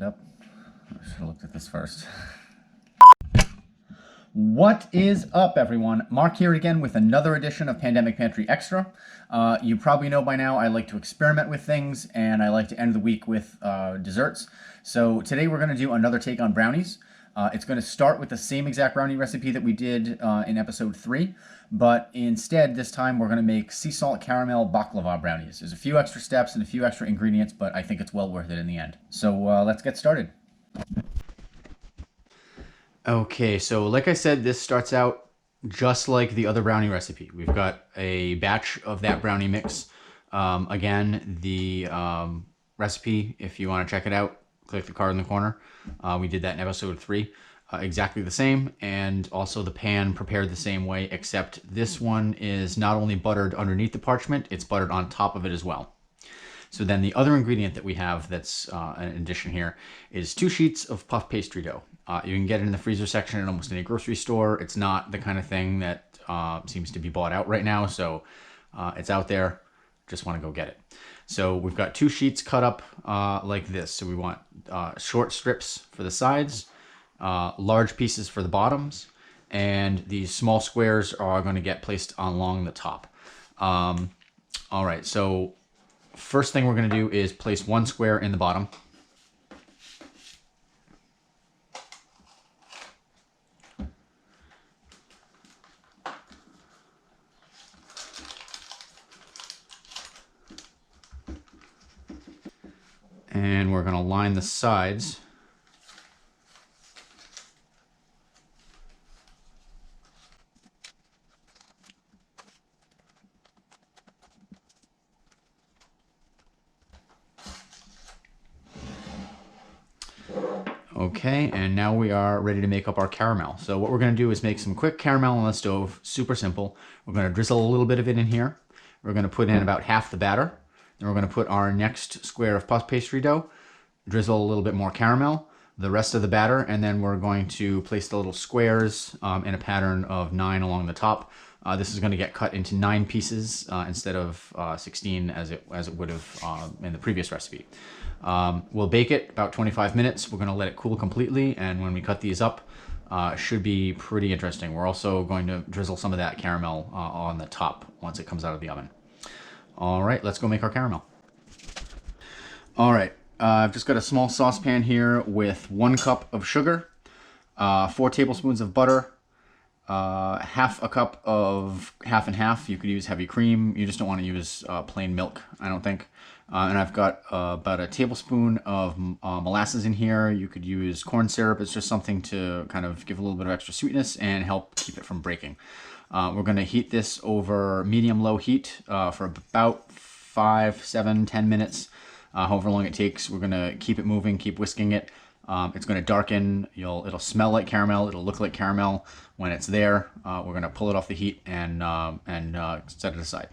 up. I should have looked at this first. What is up, everyone? Mark here again with another edition of Pandemic Pantry Extra. You probably know by now I like to experiment with things, and I like to end the week with desserts. So today we're going to do another take on brownies. It's going to start with the same exact brownie recipe that we did in episode 3, but instead this time we're going to make sea salt caramel baklava brownies. There's a few extra steps and a few extra ingredients, but I think it's well worth it in the end. So let's get started. Okay, so like I said, this starts out just like the other brownie recipe. We've got a batch of that brownie mix. Again, the recipe, if you want to check it out, click the card in the corner. We did that in episode 3. Exactly the same, and also the pan prepared the same way, except this one is not only buttered underneath the parchment, it's buttered on top of it as well. So then the other ingredient that we have that's an addition here is 2 sheets of puff pastry dough. You can get it in the freezer section at almost any grocery store. It's not the kind of thing that seems to be bought out right now, so it's out there. Just want to go get it. So we've got 2 sheets cut up like this. So we want short strips for the sides, large pieces for the bottoms, and these small squares are going to get placed along the top. All right, so first thing we're going to do is place 1 square in the bottom. And we're going to line the sides. Okay, and now we are ready to make up our caramel. So what we're going to do is make some quick caramel on the stove. Super simple. We're going to drizzle a little bit of it in here. We're going to put in about half the batter. Then we're going to put our next square of puff pastry dough, drizzle a little bit more caramel, the rest of the batter, and then we're going to place the little squares in a pattern of 9 along the top. This is going to get cut into 9 pieces instead of 16 as it would have in the previous recipe. We'll bake it about 25 minutes. We're going to let it cool completely, and when we cut these up, it should be pretty interesting. We're also going to drizzle some of that caramel on the top once it comes out of the oven. All right, let's go make our caramel. All right, I've just got a small saucepan here with 1 cup of sugar, 4 tablespoons of butter, half a cup of half and half. You could use heavy cream. You just don't want to use plain milk, I don't think. And I've got about a tablespoon of molasses in here. You could use corn syrup. It's just something to kind of give a little bit of extra sweetness and help keep it from breaking. We're going to heat this over medium-low heat for about 5, 7, 10 minutes. However long it takes. We're going to keep it moving, keep whisking it. It's going to darken. It'll smell like caramel. It'll look like caramel when it's there. We're going to pull it off the heat and set it aside.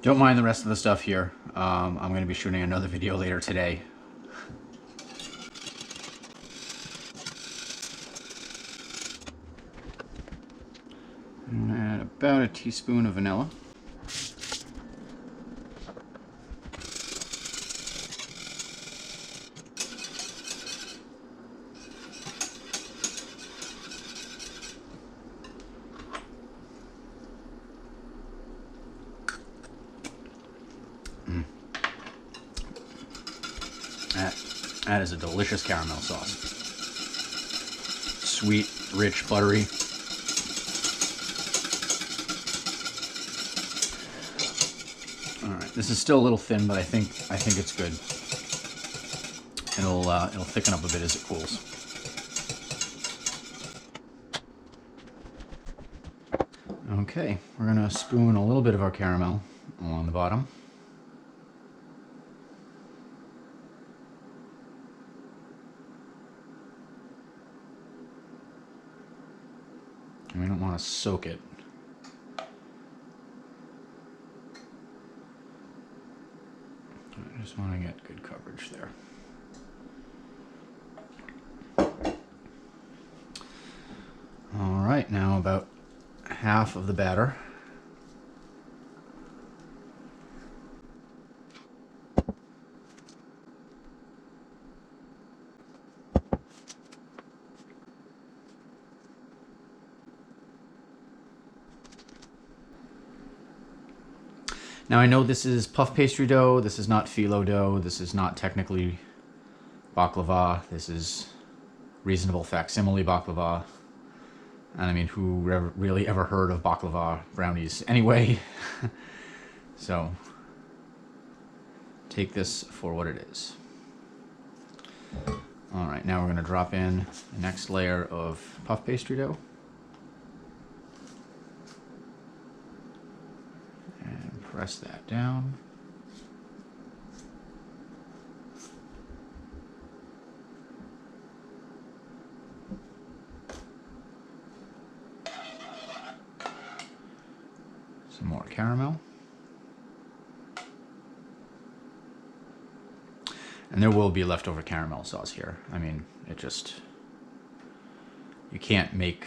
Don't mind the rest of the stuff here. I'm going to be shooting another video later today. I'm going to add about a teaspoon of vanilla. That is a delicious caramel sauce. Sweet, rich, buttery. All right, this is still a little thin, but I think it's good. It'll thicken up a bit as it cools. Okay, we're gonna spoon a little bit of our caramel along the bottom. And we don't want to soak it. just want to get good coverage there. All right, now about half of the batter. Now I know this is puff pastry dough, this is not phyllo dough, this is not technically baklava, this is reasonable facsimile baklava. And I mean, who really ever heard of baklava brownies anyway? So take this for what it is. All right, now we're gonna drop in the next layer of puff pastry dough. And press that down. Some more caramel. And there will be leftover caramel sauce here. I mean, you can't make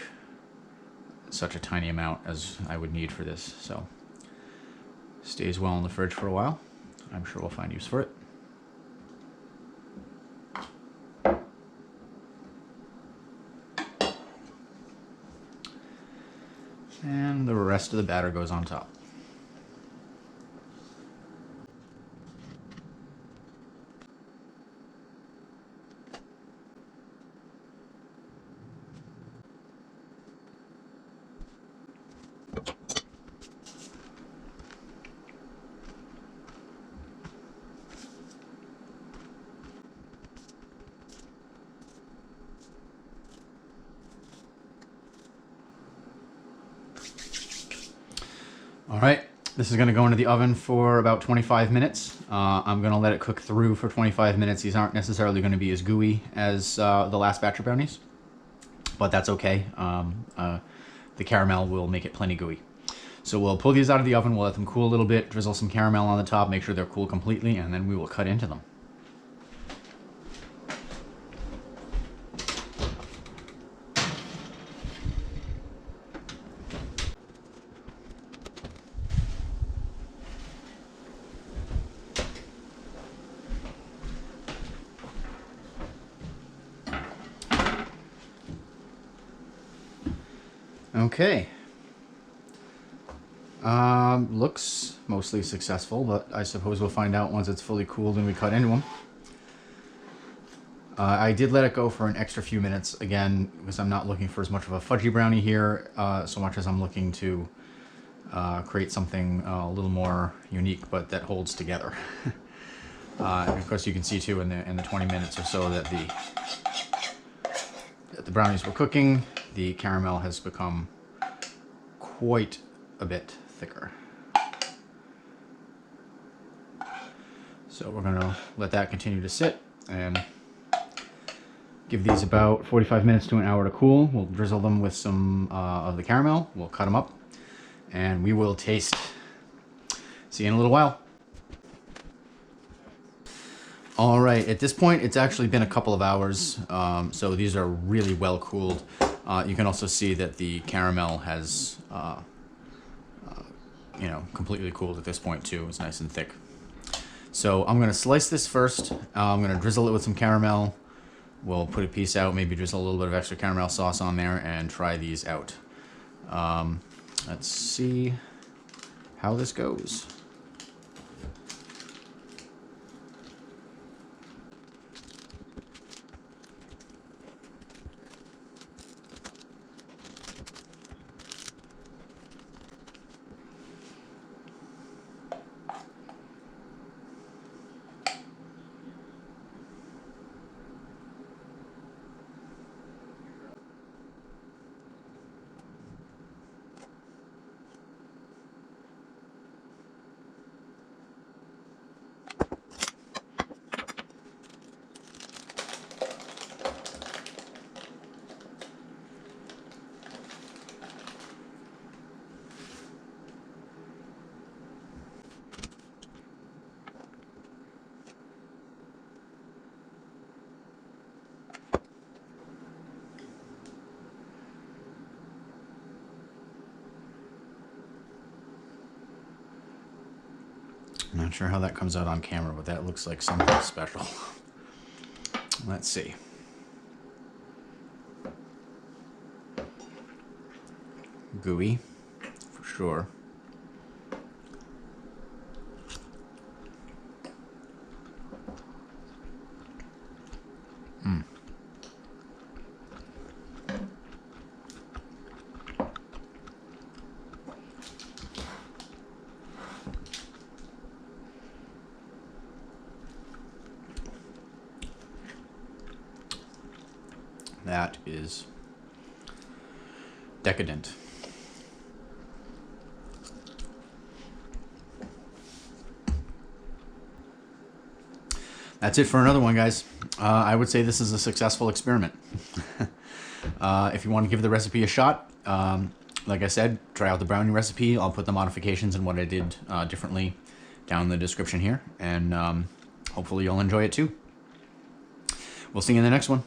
such a tiny amount as I would need for this, so stays well in the fridge for a while. I'm sure we'll find use for it. And the rest of the batter goes on top. All right, this is gonna go into the oven for about 25 minutes. I'm gonna let it cook through for 25 minutes. These aren't necessarily gonna be as gooey as the last batch of brownies, but that's okay. The caramel will make it plenty gooey. So we'll pull these out of the oven, we'll let them cool a little bit, drizzle some caramel on the top, make sure they're cool completely, and then we will cut into them. Okay. Looks mostly successful, but I suppose we'll find out once it's fully cooled and we cut into them. I did let it go for an extra few minutes, again, because I'm not looking for as much of a fudgy brownie here, so much as I'm looking to create something a little more unique, but that holds together. Of course, you can see too in the 20 minutes or so that the brownies were cooking, the caramel has become quite a bit thicker. So we're gonna let that continue to sit and give these about 45 minutes to an hour to cool. We'll drizzle them with some of the caramel, we'll cut them up, and we will taste. See you in a little while. All right, at this point, it's actually been a couple of hours, so these are really well cooled. You can also see that the caramel has, completely cooled at this point too. It's nice and thick. So I'm gonna slice this first. I'm gonna drizzle it with some caramel. We'll put a piece out, maybe drizzle a little bit of extra caramel sauce on there and try these out. Let's see how this goes. I'm not sure how that comes out on camera, but that looks like something special. Let's see. Gooey, for sure. That is decadent. That's it for another one, guys. I would say this is a successful experiment. If you want to give the recipe a shot, like I said, try out the brownie recipe. I'll put the modifications and what I did differently down in the description here, and hopefully you'll enjoy it too. We'll see you in the next one.